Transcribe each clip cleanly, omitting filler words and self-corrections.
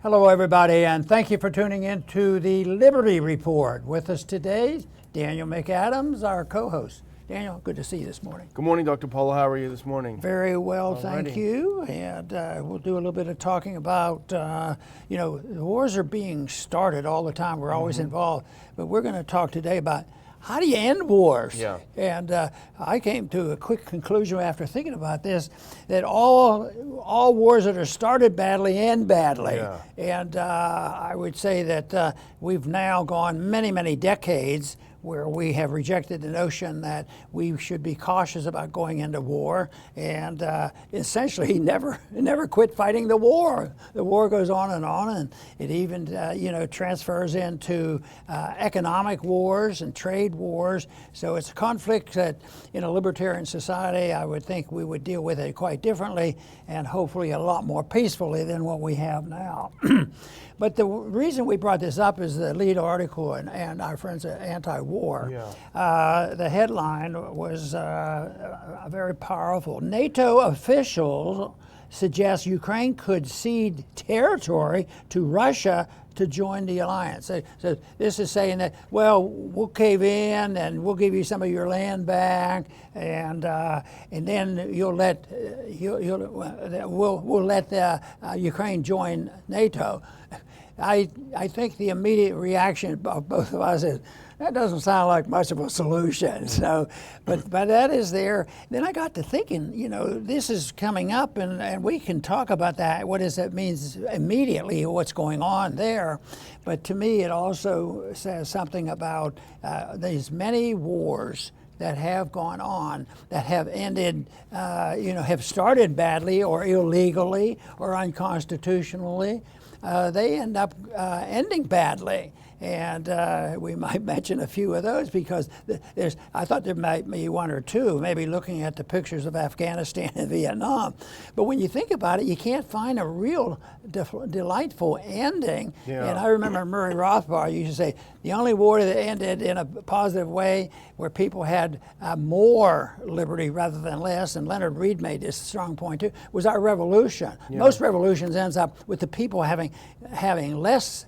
Hello, everybody, and thank you for tuning in to the Liberty Report. With us today, Daniel McAdams, our co-host. Daniel, good to see you this morning. Good morning, Dr. Paula. How are you this morning? Very well, thank you. And we'll do a little bit of talking about, the wars are being started all the time. We're always involved. But we're going to talk today about how do you end wars? Yeah. And I came to a quick conclusion after thinking about this, that all wars that are started badly end badly. Yeah. And I would say that we've now gone many, many decades where we have rejected the notion that we should be cautious about going into war, and essentially never quit fighting the war. The war goes on, and it even transfers into economic wars and trade wars. So it's a conflict that in a libertarian society, I would think we would deal with it quite differently and hopefully a lot more peacefully than what we have now. But the reason we brought this up is the lead article and our friends at Anti-War. Yeah. The headline was very powerful. NATO officials suggest Ukraine could cede territory to Russia to join the alliance. So this is saying that, well, we'll cave in and we'll give you some of your land back, and then we'll let Ukraine join NATO. I think the immediate reaction of both of us is, that doesn't sound like much of a solution. So, but that is there. Then I got to thinking, this is coming up, and we can talk about that. What does that mean immediately? What's going on there? But to me, it also says something about these many wars that have gone on, that have ended, have started badly or illegally or unconstitutionally. They end up ending badly. And we might mention a few of those because I thought there might be one or two, maybe looking at the pictures of Afghanistan and Vietnam. But when you think about it, you can't find a real delightful ending. Yeah. And I remember Murray Rothbard used to say, the only war that ended in a positive way where people had more liberty rather than less, and Leonard Read made this strong point too, was our revolution. Yeah. Most revolutions ends up with the people having less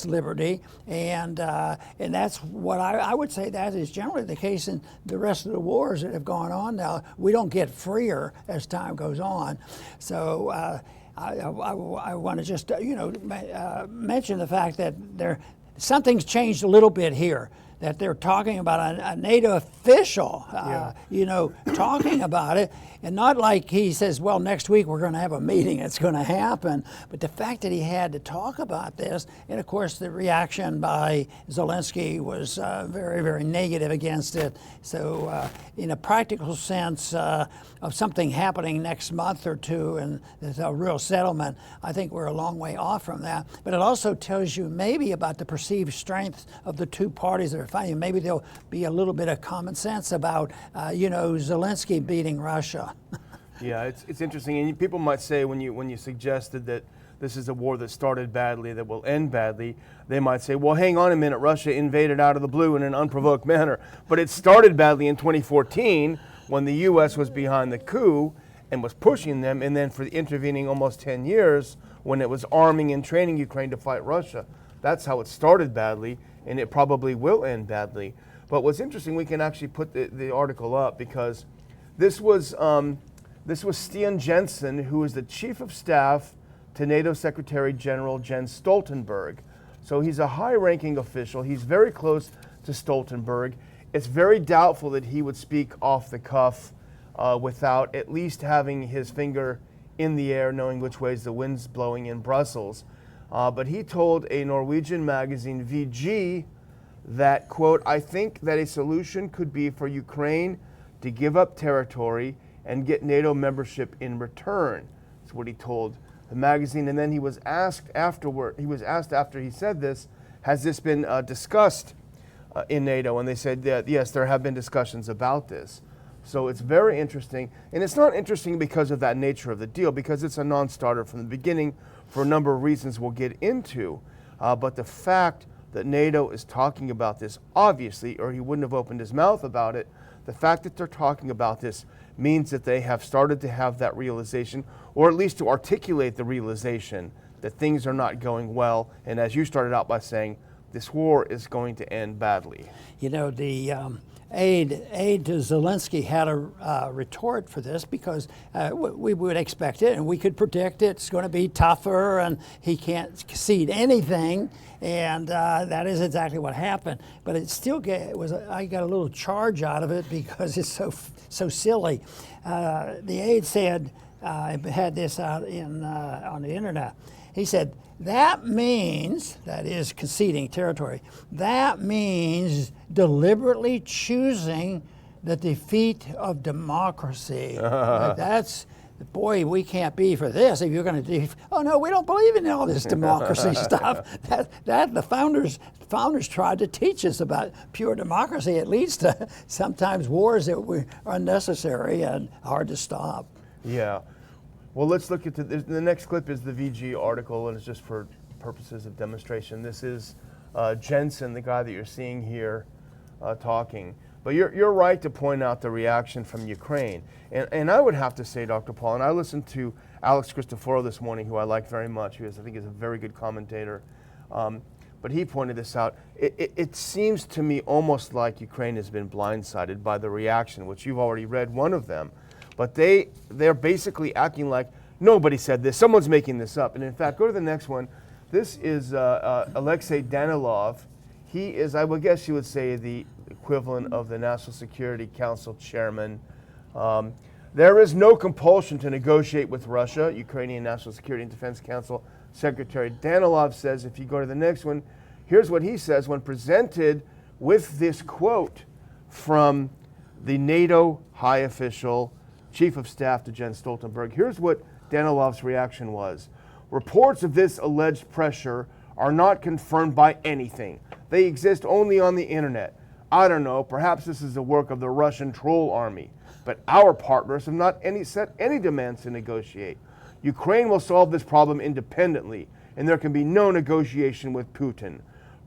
liberty, and that's what I would say that is generally the case in the rest of the wars that have gone on now. We don't get freer as time goes on. So I want to just mention the fact that something's changed a little bit here. That they're talking about a NATO official, talking about it, and not like he says, well, next week we're going to have a meeting, it's going to happen. But the fact that he had to talk about this, and of course the reaction by Zelensky was very, very negative against it. So in a practical sense of something happening next month or two, and there's a real settlement, I think we're a long way off from that. But it also tells you maybe about the perceived strength of the two parties that are fighting. Maybe there'll be a little bit of common sense about, Zelensky beating Russia. Yeah, it's interesting, and people might say when you suggested that this is a war that started badly, that will end badly, they might say, well, hang on a minute, Russia invaded out of the blue in an unprovoked manner. But it started badly in 2014 when the U.S. was behind the coup and was pushing them, and then for the intervening almost 10 years when it was arming and training Ukraine to fight Russia. That's how it started badly, and it probably will end badly. But what's interesting, we can actually put the article up because this was Stian Jensen, who is the chief of staff to NATO Secretary General Jens Stoltenberg. So he's a high-ranking official. He's very close to Stoltenberg. It's very doubtful that he would speak off the cuff without at least having his finger in the air, knowing which ways the wind's blowing in Brussels. But he told a Norwegian magazine, VG, that, quote, I think that a solution could be for Ukraine to give up territory and get NATO membership in return. That's what he told the magazine. And then he was asked after he said this, has this been discussed in NATO? And they said that, yes, there have been discussions about this. So it's very interesting. And it's not interesting because of that nature of the deal, because it's a non-starter from the beginning for a number of reasons we'll get into. But the fact that NATO is talking about this, obviously, or he wouldn't have opened his mouth about it, the fact that they're talking about this means that they have started to have that realization, or at least to articulate the realization that things are not going well. And as you started out by saying, this war is going to end badly. You know, the aide to Zelensky had a retort for this because we would expect it and we could predict it's going to be tougher and he can't concede anything. And that is exactly what happened. But it still I got a little charge out of it because it's so silly. The aide said, had this out on the internet. He said, that means, that is conceding territory, that means deliberately choosing the defeat of democracy. That's, boy, we can't be for this if you're going to oh no, we don't believe in all this democracy stuff. That the founders tried to teach us about pure democracy. It leads to sometimes wars that are unnecessary and hard to stop. Yeah. Well, let's look at the next clip is the VG article, and it's just for purposes of demonstration. This is Jensen, the guy that you're seeing here, talking. But you're right to point out the reaction from Ukraine. And I would have to say, Dr. Paul, and I listened to Alex Cristoforo this morning, who I like very much, I think is a very good commentator. But he pointed this out. It seems to me almost like Ukraine has been blindsided by the reaction, which you've already read one of them. But they're basically acting like nobody said this. Someone's making this up. And in fact, go to the next one. This is Alexei Danilov. He is, I would guess you would say, the equivalent of the National Security Council chairman. There is no compulsion to negotiate with Russia, Ukrainian National Security and Defense Council Secretary Danilov says. If you go to the next one, here's what he says when presented with this quote from the NATO high official, Chief of Staff to Jens Stoltenberg. Here's what Danilov's reaction was. Reports of this alleged pressure are not confirmed by anything. They exist only on the internet. I don't know, perhaps this is the work of the Russian troll army, but our partners have not set any demands to negotiate. Ukraine will solve this problem independently, and there can be no negotiation with Putin.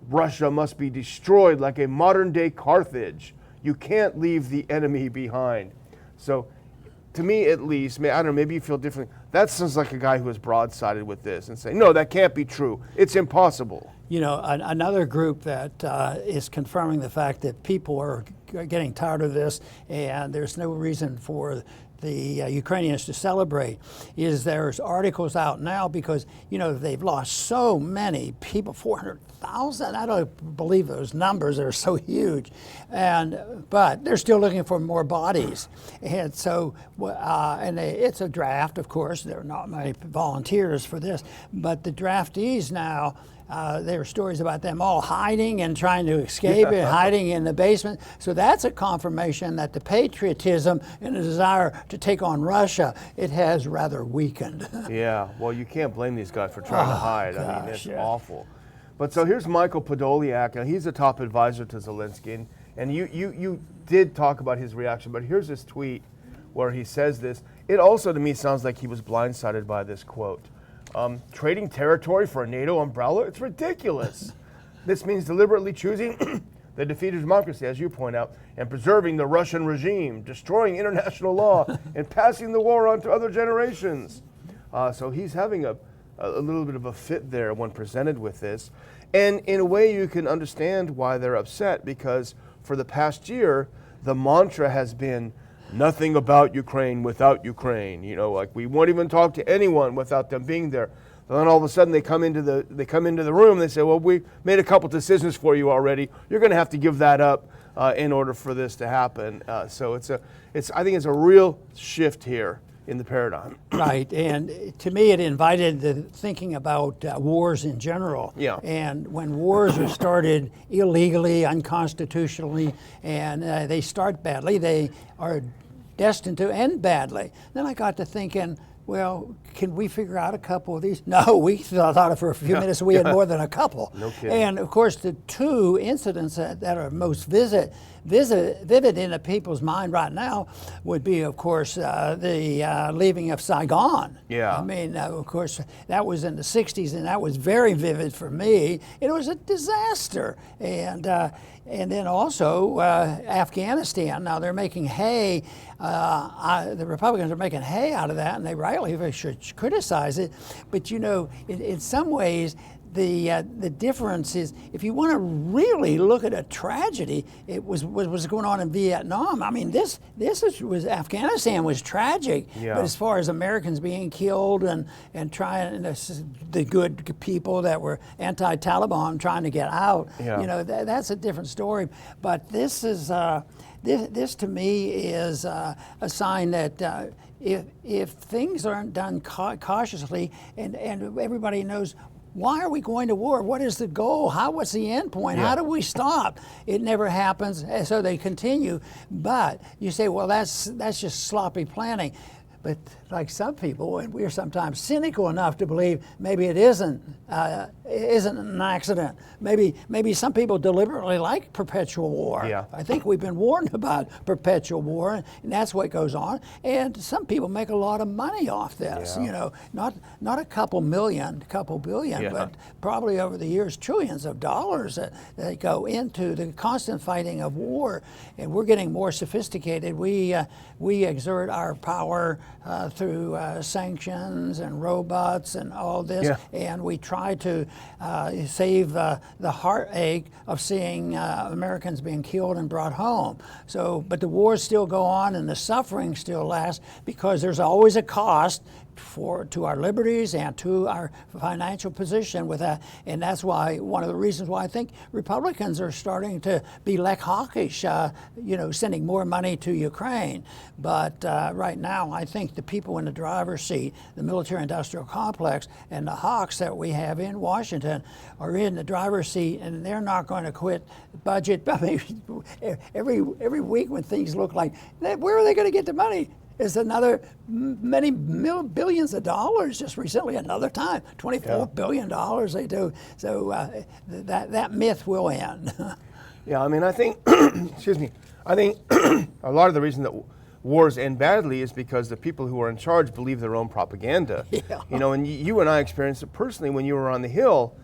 Russia must be destroyed like a modern-day Carthage. You can't leave the enemy behind. So, to me at least, I don't know, maybe you feel differently. That sounds like a guy who is broadsided with this and saying, no, that can't be true. It's impossible. You know, another group that is confirming the fact that people are getting tired of this and there's no reason for the Ukrainians to celebrate is there's articles out now because, you know, they've lost so many people, 400,000. I don't believe those numbers are so huge. But they're still looking for more bodies. And so, it's a draft, of course. There are not many volunteers for this. But the draftees now, there are stories about them all hiding and trying to escape and hiding in the basement. So that's a confirmation that the patriotism and the desire to take on Russia, it has rather weakened. Yeah, well, you can't blame these guys for trying to hide. I mean, it's awful. But so here's Michael Podolyak, and he's a top advisor to Zelensky. And you did talk about his reaction, but here's his tweet where he says this. It also, to me, sounds like he was blindsided by this quote. Trading territory for a NATO umbrella? It's ridiculous. This means deliberately choosing the defeat of democracy, as you point out, and preserving the Russian regime, destroying international law, and passing the war on to other generations. So he's having a little bit of a fit there when presented with this. And in a way, you can understand why they're upset, because for the past year, the mantra has been nothing about Ukraine without Ukraine. You know, like we won't even talk to anyone without them being there. And then all of a sudden they come into the room. They say, "Well, we made a couple decisions for you already. You're going to have to give that up in order for this to happen." So I think it's a real shift here in the paradigm. Right, and to me, it invited the thinking about wars in general. Yeah. And when wars are started illegally, unconstitutionally, and they start badly, they are destined to end badly. Then I got to thinking, well, can we figure out a couple of these? No, we thought for a few minutes we had more than a couple. No kidding. And of course, the two incidents that are most vivid in the people's mind right now would be, of course, the leaving of Saigon. Yeah. I mean, of course, that was in the 60s, and that was very vivid for me. It was a disaster. And then also Afghanistan. Now they're making hay the Republicans are making hay out of that, and they rightly should criticize it. But in some ways, the difference is, if you want to really look at a tragedy, it was going on in Vietnam. I mean, was Afghanistan was tragic, Yeah. but as far as Americans being killed and trying, the good people that were anti-Taliban trying to get out, Yeah. that's a different story. But this is this to me is a sign that if things aren't done cautiously, and everybody knows, why are we going to war? What is the goal? What's the end point? Yeah. How do we stop? It never happens, and so they continue. But you say, well, that's just sloppy planning. But like some people, and we're sometimes cynical enough to believe maybe it isn't an accident. Maybe some people deliberately like perpetual war. Yeah. I think we've been warned about perpetual war, and that's what goes on. And some people make a lot of money off this. Yeah. Not a couple million, couple billion, Yeah. but probably over the years trillions of dollars that go into the constant fighting of war. And we're getting more sophisticated. We exert our power through sanctions and robots and all this, Yeah. and we try to save the heartache of seeing Americans being killed and brought home. So, but the wars still go on and the suffering still lasts, because there's always a cost to our liberties and to our financial position with that. And that's why, one of the reasons why I think Republicans are starting to be less hawkish, sending more money to Ukraine. But right now, I think the people in the driver's seat, the military-industrial complex, and the hawks that we have in Washington are in the driver's seat, and they're not going to quit budget. I mean, every week when things look like, where are they going to get the money? Is another many billions of dollars. Just recently, another time, $24 billion they do. So that myth will end. Yeah, I mean, I think, excuse me, I think a lot of the reason that wars end badly is because the people who are in charge believe their own propaganda. Yeah. And you and I experienced it personally when you were on the Hill.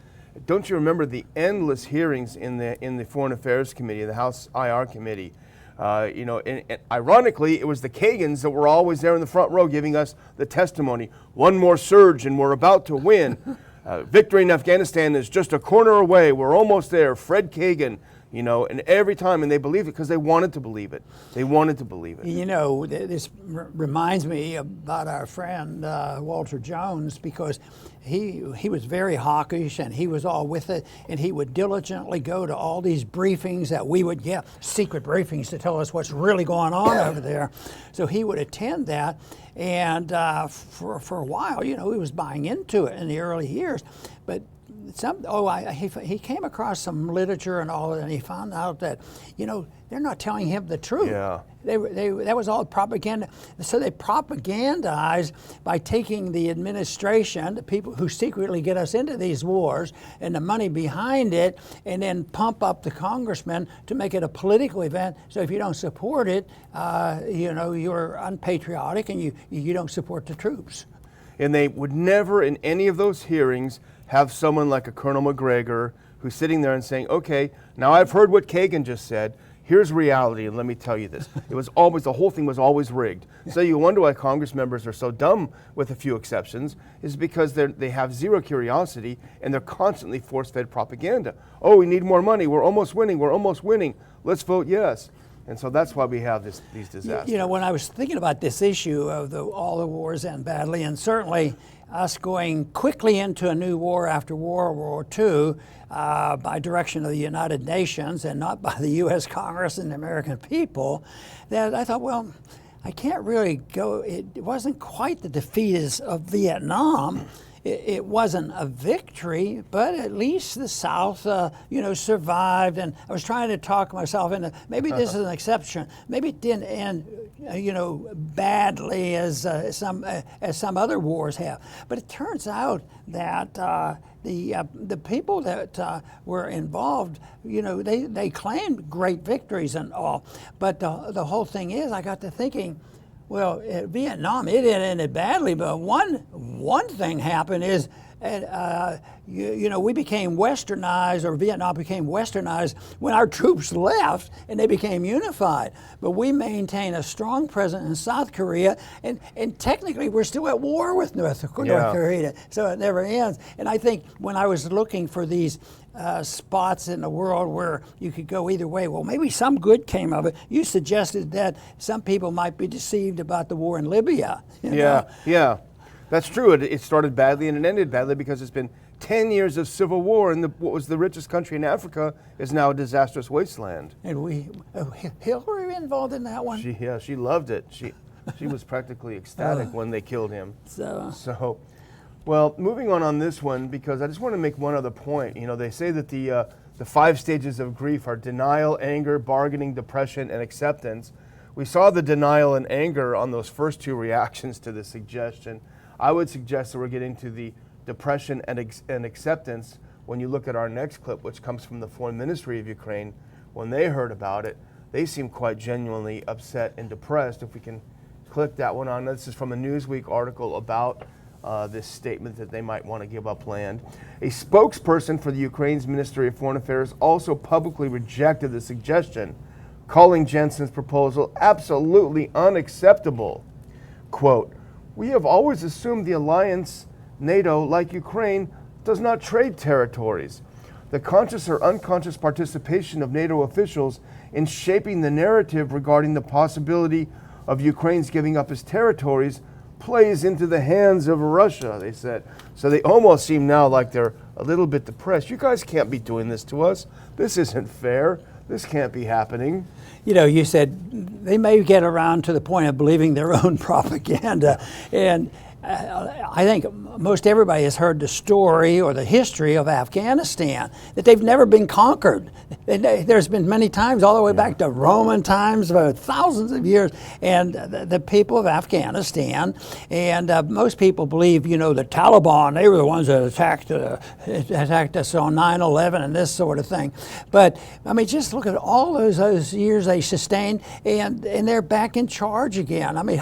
Don't you remember the endless hearings in the Foreign Affairs Committee, the House IR Committee? And ironically, it was the Kagans that were always there in the front row giving us the testimony. One more surge and we're about to win. Victory in Afghanistan is just a corner away. We're almost there. Fred Kagan, and every time, and they believed it because they wanted to believe it. They wanted to believe it. This reminds me about our friend Walter Jones, because he was very hawkish and he was all with it, and he would diligently go to all these briefings that we would get, secret briefings to tell us what's really going on over there. So he would attend that, and for a while, he was buying into it in the early years, but he came across some literature and all, and he found out that they're not telling him the truth. Yeah. That was all propaganda. So they propagandized by taking the administration, the people who secretly get us into these wars, and the money behind it, and then pump up the congressmen to make it a political event. So if you don't support it, you're unpatriotic and you don't support the troops. And they would never, in any of those hearings, have someone like a Colonel McGregor who's sitting there and saying, okay, now I've heard what Kagan just said. Here's reality, and let me tell you this. It was always, the whole thing was always rigged. So you wonder why Congress members are so dumb, with a few exceptions, is because they have zero curiosity and they're constantly force-fed propaganda. Oh, we need more money. We're almost winning. Let's vote yes. And so that's why we have these disasters. When I was thinking about this issue of all the wars end badly, and certainly us going quickly into a new war after World War II by direction of the United Nations and not by the U.S. Congress and the American people, that I thought, well, I can't really go. It wasn't quite the defeat of Vietnam. It wasn't a victory, but at least the South, survived. And I was trying to talk myself into, maybe this is an exception. Maybe it didn't end, badly as some other wars have. But it turns out that the people that were involved, they claimed great victories and all. But the whole thing is, I got to thinking, well, Vietnam, it ended badly, but one thing happened is And you know, we became westernized, or Vietnam became westernized when our troops left and they became unified. But we maintain a strong presence in South Korea, and technically we're still at war with North Korea, so it never ends. And I think when I was looking for these spots in the world where you could go either way, well, maybe some good came of it. You suggested that some people might be deceived about the war in Libya. You know? Yeah, that's true. It started badly and it ended badly because it's been 10 years of civil war, and what was the richest country in Africa is now a disastrous wasteland. And Hillary involved in that one? She loved it. She was practically ecstatic when they killed him. So, well, moving on this one, because I just want to make one other point. You know, they say that the 5 stages of grief are denial, anger, bargaining, depression, and acceptance. We saw the denial and anger on those first 2 reactions to the suggestion. I would suggest that we're getting to the depression and acceptance when you look at our next clip, which comes from the Foreign Ministry of Ukraine. When they heard about it, they seemed quite genuinely upset and depressed. If we can click that one on. This is from a Newsweek article about this statement that they might want to give up land. A spokesperson for the Ukraine's Ministry of Foreign Affairs also publicly rejected the suggestion, calling Jensen's proposal absolutely unacceptable. Quote, "We have always assumed the alliance, NATO, like Ukraine, does not trade territories. The conscious or unconscious participation of NATO officials in shaping the narrative regarding the possibility of Ukraine's giving up its territories plays into the hands of Russia," they said. So they almost seem now like they're a little bit depressed. You guys can't be doing this to us. This isn't fair. This can't be happening. You know, you said they may get around to the point of believing their own propaganda. And I think most everybody has heard the story or the history of Afghanistan, that they've never been conquered. There's been many times, all the way back to Roman times, thousands of years, and the people of Afghanistan, and most people believe, you know, the Taliban, they were the ones that attacked us on 9/11 and this sort of thing. But, I mean, just look at all those years they sustained, and they're back in charge again. I mean,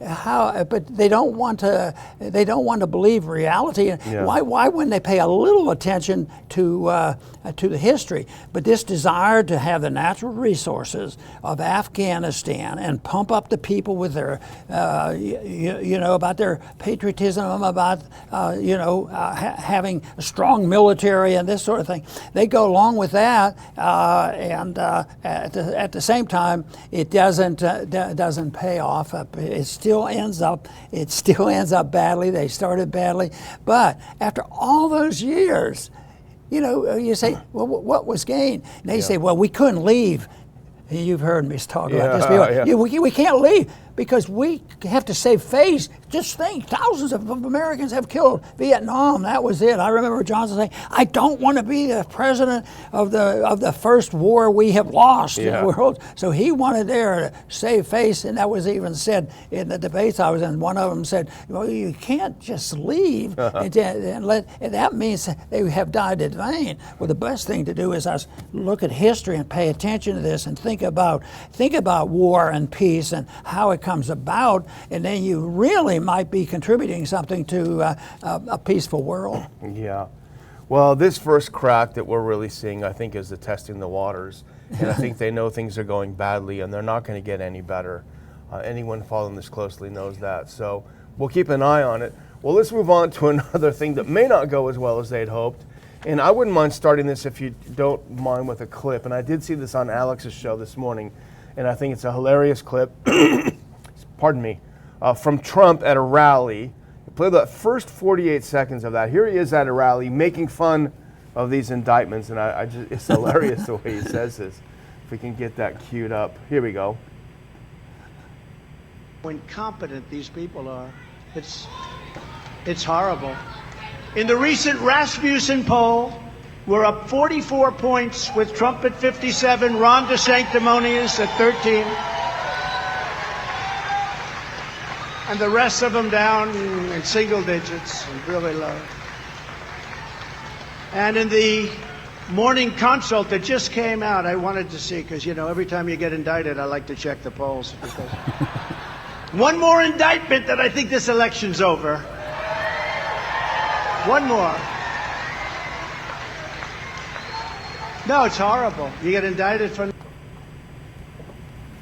but they don't want to believe reality. Yeah. Why wouldn't they pay a little attention to the history? But this desire to have the natural resources of Afghanistan and pump up the people with their you know, about their patriotism, about having a strong military and this sort of thing, they go along with that, and at the same time it doesn't pay off. It still ends up badly. They started badly, but after all those years, you know, you say, well, what was gained? And they say, well, we couldn't leave. You've heard me talk about this before. Yeah. We can't leave because we have to save face. Just think, thousands of Americans have killed Vietnam. That was it. I remember Johnson saying, "I don't want to be the president of the first war we have lost in the world." So he wanted there to save face, and that was even said in the debates I was in. One of them said, "Well, you can't just leave, and that means they have died in vain." Well, the best thing to do is us look at history and pay attention to this and think about war and peace and how it comes about, and then you really might be contributing something to a peaceful world. Yeah. Well, this first crack that we're really seeing, I think, is the testing the waters. And I think they know things are going badly and they're not going to get any better. Anyone following this closely knows that. So we'll keep an eye on it. Well, let's move on to another thing that may not go as well as they'd hoped. And I wouldn't mind starting this, if you don't mind, with a clip. And I did see this on Alex's show this morning, and I think it's a hilarious clip. Pardon me. From Trump at a rally. Play the first 48 seconds of that. Here he is at a rally making fun of these indictments, and it's hilarious the way he says this. If we can get that queued up. Here we go. How incompetent these people are. It's horrible. In the recent Rasmussen poll, we're up 44 points with Trump at 57, Ron DeSanctimonious at 13. And the rest of them down in single digits, really low. And in the morning consult that just came out, I wanted to see, because, you know, every time you get indicted, I like to check the polls. One more indictment that I think this election's over. One more. No, it's horrible. You get indicted for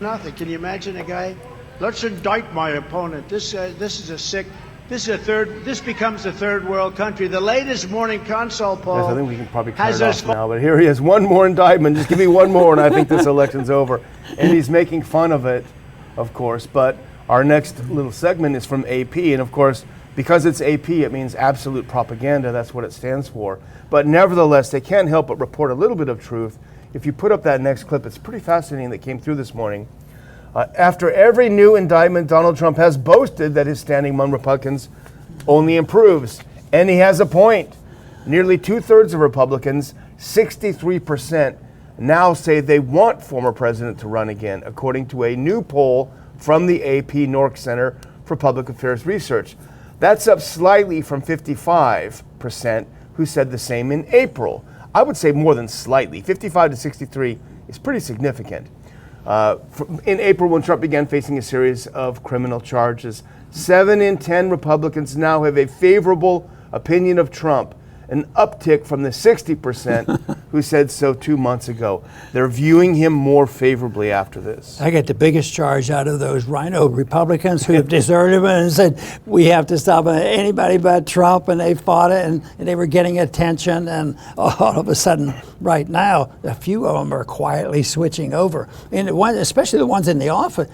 nothing. Can you imagine a guy? Let's indict my opponent. This is a sick. This becomes a third world country. The latest Morning Consult poll. Yes, I think we can probably turn has it us off now. But here he is, one more indictment. Just give me one more, and I think this election's over. And he's making fun of it, of course. But our next little segment is from AP, and of course, because it's AP, it means absolute propaganda. That's what it stands for. But nevertheless, they can't help but report a little bit of truth. If you put up that next clip, it's pretty fascinating that came through this morning. After every new indictment, Donald Trump has boasted that his standing among Republicans only improves. And he has a point. Nearly 2/3 of Republicans, 63%, now say they want former president to run again, according to a new poll from the AP Nork Center for Public Affairs Research. That's up slightly from 55% who said the same in April. I would say more than slightly. 55 to 63 is pretty significant. In April, when Trump began facing a series of criminal charges, 7 in 10 Republicans now have a favorable opinion of Trump, an uptick from the 60% who said so 2 months ago. They're viewing him more favorably after this. I get the biggest charge out of those rhino Republicans who have deserted him and said, we have to stop anybody but Trump, and they fought it, and they were getting attention, and all of a sudden, right now, a few of them are quietly switching over, and especially the ones in the office,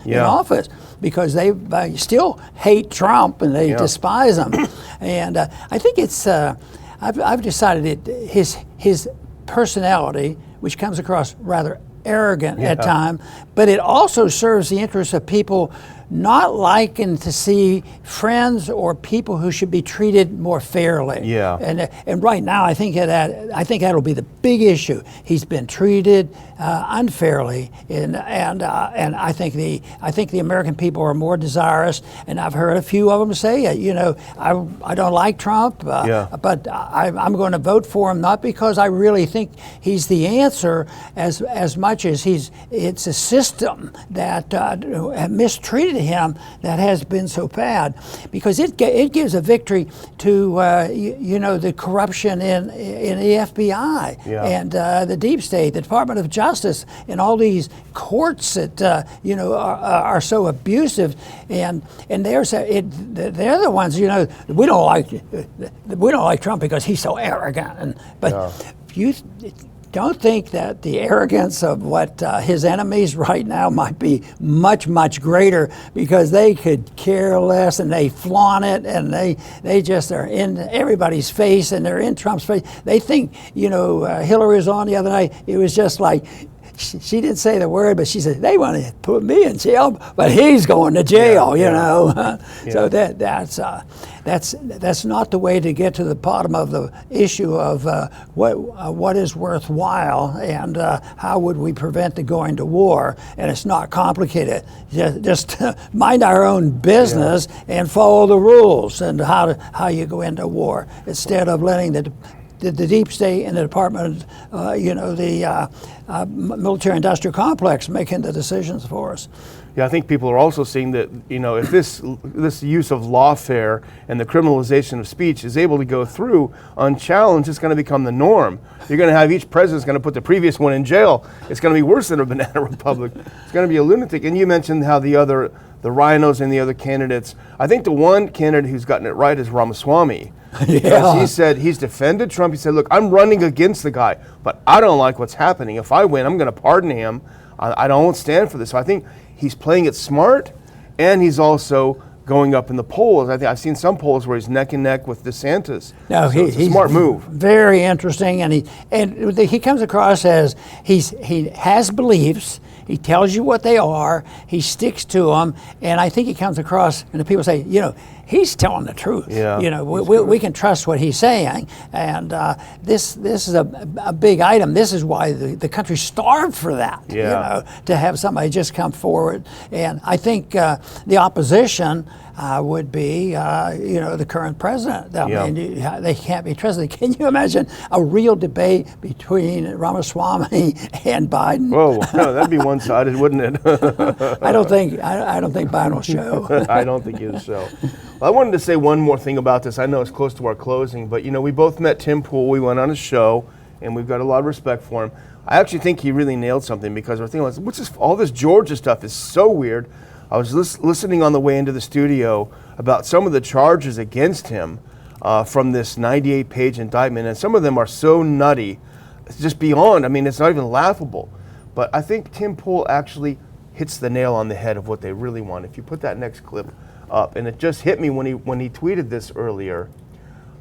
because they still hate Trump and they despise him. And I think it's... I've decided his personality, which comes across rather arrogant at times, but it also serves the interests of people not liking to see friends or people who should be treated more fairly. Yeah. And right now, I think that'll be the big issue. He's been treated unfairly, and I think the American people are more desirous. And I've heard a few of them say, I don't like Trump, but I'm going to vote for him, not because I really think he's the answer as much as it's a system that mistreated him that has been so bad, because it gives a victory to the corruption in the FBI and the deep state, the Department of Justice, and all these courts that are so abusive, and they're the ones we don't like Trump because he's so arrogant, but you don't think that the arrogance of what his enemies right now might be much, much greater, because they could care less, and they flaunt it, and they just are in everybody's face, and they're in Trump's face. They think, Hillary was on the other night. It was just like, she didn't say the word, but she said, they want to put me in jail, but he's going to jail, So that's not the way to get to the bottom of the issue of what is worthwhile, and how would we prevent the going to war. And it's not complicated. Just mind our own business and follow the rules and how you go into war, instead of letting the deep state and the Department, the military-industrial complex making the decisions for us. Yeah, I think people are also seeing that, if this use of lawfare and the criminalization of speech is able to go through unchallenged, it's going to become the norm. You're going to have each president's going to put the previous one in jail. It's going to be worse than a banana republic. It's going to be a lunatic. And you mentioned how the rhinos and the other candidates, I think the one candidate who's gotten it right is Ramaswamy. Because he said he's defended Trump. He said, look, I'm running against the guy, but I don't like what's happening. If I win, I'm going to pardon him. I don't stand for this. So I think he's playing it smart, and he's also going up in the polls. I think I've seen some polls where he's neck and neck with DeSantis. No, so it's a smart move. Very interesting, and he comes across as he has beliefs. He tells you what they are. He sticks to them, and I think he comes across, and the people say, he's telling the truth. Yeah, we can trust what he's saying, and this is a big item. This is why the country starved for that. To have somebody just come forward, and I think the opposition would be, the current president. I Yeah. mean, they can't be trusted. Can you imagine a real debate between Ramaswamy and Biden? Whoa, no, that'd be one-sided, wouldn't it? I don't think Biden will show. I don't think he'll show. I wanted to say one more thing about this. I know it's close to our closing, but we both met Tim Pool. We went on his show, and we've got a lot of respect for him. I actually think he really nailed something, because we're thinking, what's this? All this Georgia stuff is so weird. I was listening on the way into the studio about some of the charges against him from this 98-page indictment, and some of them are so nutty, it's just beyond. I mean, it's not even laughable. But I think Tim Pool actually hits the nail on the head of what they really want. If you put that next clip up, and it just hit me when he tweeted this earlier.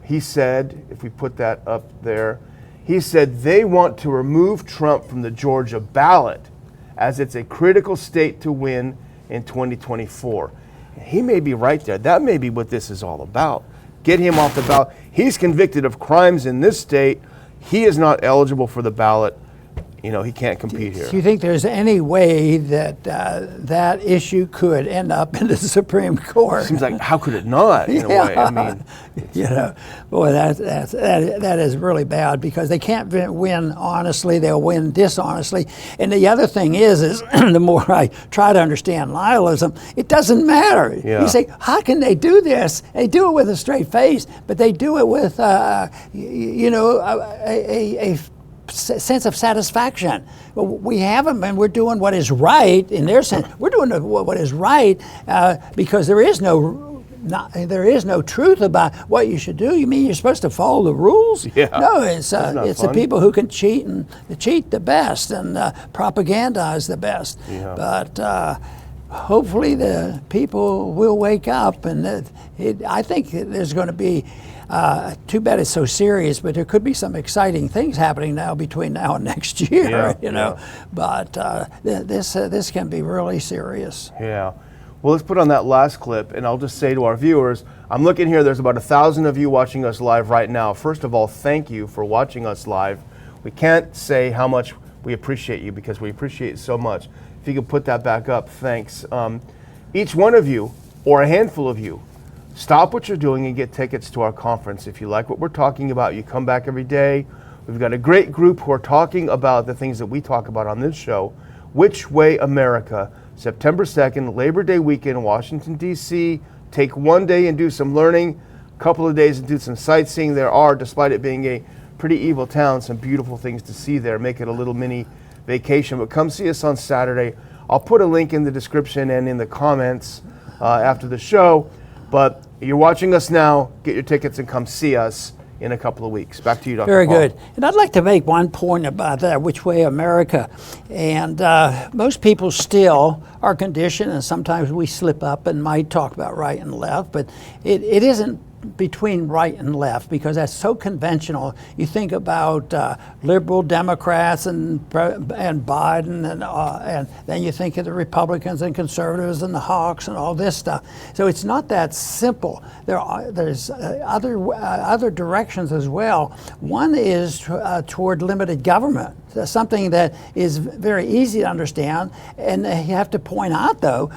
He said, if we put that up there, he said they want to remove Trump from the Georgia ballot as it's a critical state to win in 2024. He may be right there. That may be what this is all about. Get him off the ballot. He's convicted of crimes in this state. He is not eligible for the ballot. He can't compete here. Do you think there's any way that that issue could end up in the Supreme Court? Seems like, how could it not, in a way? I mean, boy, that is really bad, because they can't win honestly. They'll win dishonestly. And the other thing is the more I try to understand nihilism, it doesn't matter. Yeah. You say, how can they do this? They do it with a straight face, but they do it with, a sense of satisfaction. Well, we have them, and we're doing what is right in their sense. We're doing what is right because there is no truth about what you should do. You mean you're supposed to follow the rules? Yeah. No, it's the fun. people who can cheat the best and propagandize the best. Yeah. But hopefully the people will wake up, and I think there's going to be. Too bad it's so serious, but there could be some exciting things happening now between now and next year. Yeah. But this can be really serious. Yeah. Well, let's put on that last clip, and I'll just say to our viewers, I'm looking here, there's about 1,000 of you watching us live right now. First of all, thank you for watching us live. We can't say how much we appreciate you, because we appreciate it so much. If you could put that back up, thanks. Each one of you, or a handful of you, stop what you're doing and get tickets to our conference. If you like what we're talking about, you come back every day. We've got a great group who are talking about the things that we talk about on this show. Which Way America, September 2nd, Labor Day weekend, Washington, D.C. Take one day and do some learning, a couple of days and do some sightseeing. There are, despite it being a pretty evil town, some beautiful things to see there. Make it a little mini vacation. But come see us on Saturday. I'll put a link in the description and in the comments after the show. But you're watching us now. Get your tickets and come see us in a couple of weeks. Back to you, Dr. Very Paul. good. And I'd like to make one point about that, Which Way America. And most people still are conditioned, and sometimes we slip up and might talk about right and left, but it isn't between right and left, because that's so conventional. You think about liberal Democrats and Biden, and then you think of the Republicans and conservatives and the hawks and all this stuff. So it's not that simple. There's other directions as well. One is toward limited government. That's something that is very easy to understand, and you have to point out, though,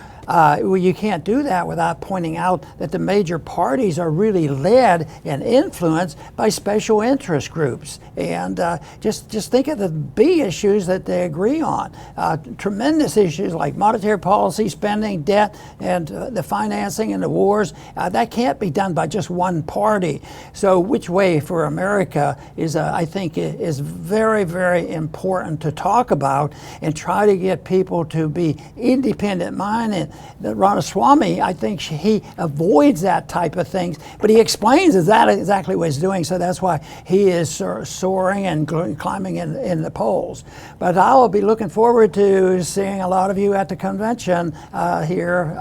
you can't do that without pointing out that the major parties are really led and influenced by special interest groups. And just think of the big issues that they agree on. Tremendous issues like monetary policy, spending, debt, and the financing and the wars. That can't be done by just one party. So Which Way for America is, I think, is very, very important to talk about and try to get people to be independent-minded. That Ramaswamy, I think he avoids that type of things, but he explains exactly what he's doing, so that's why he is soaring and climbing in the polls. But I'll be looking forward to seeing a lot of you at the convention here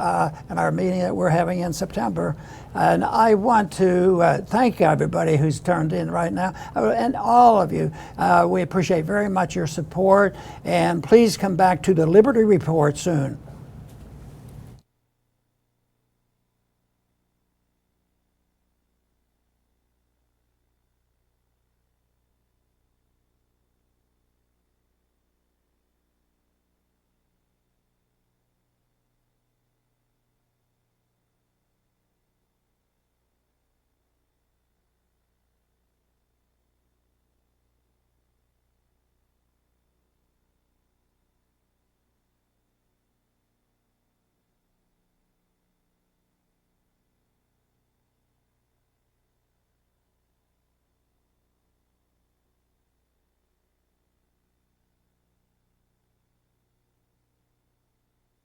in our meeting that we're having in September. And I want to thank everybody who's turned in right now, and all of you. We appreciate very much your support, and please come back to the Liberty Report soon.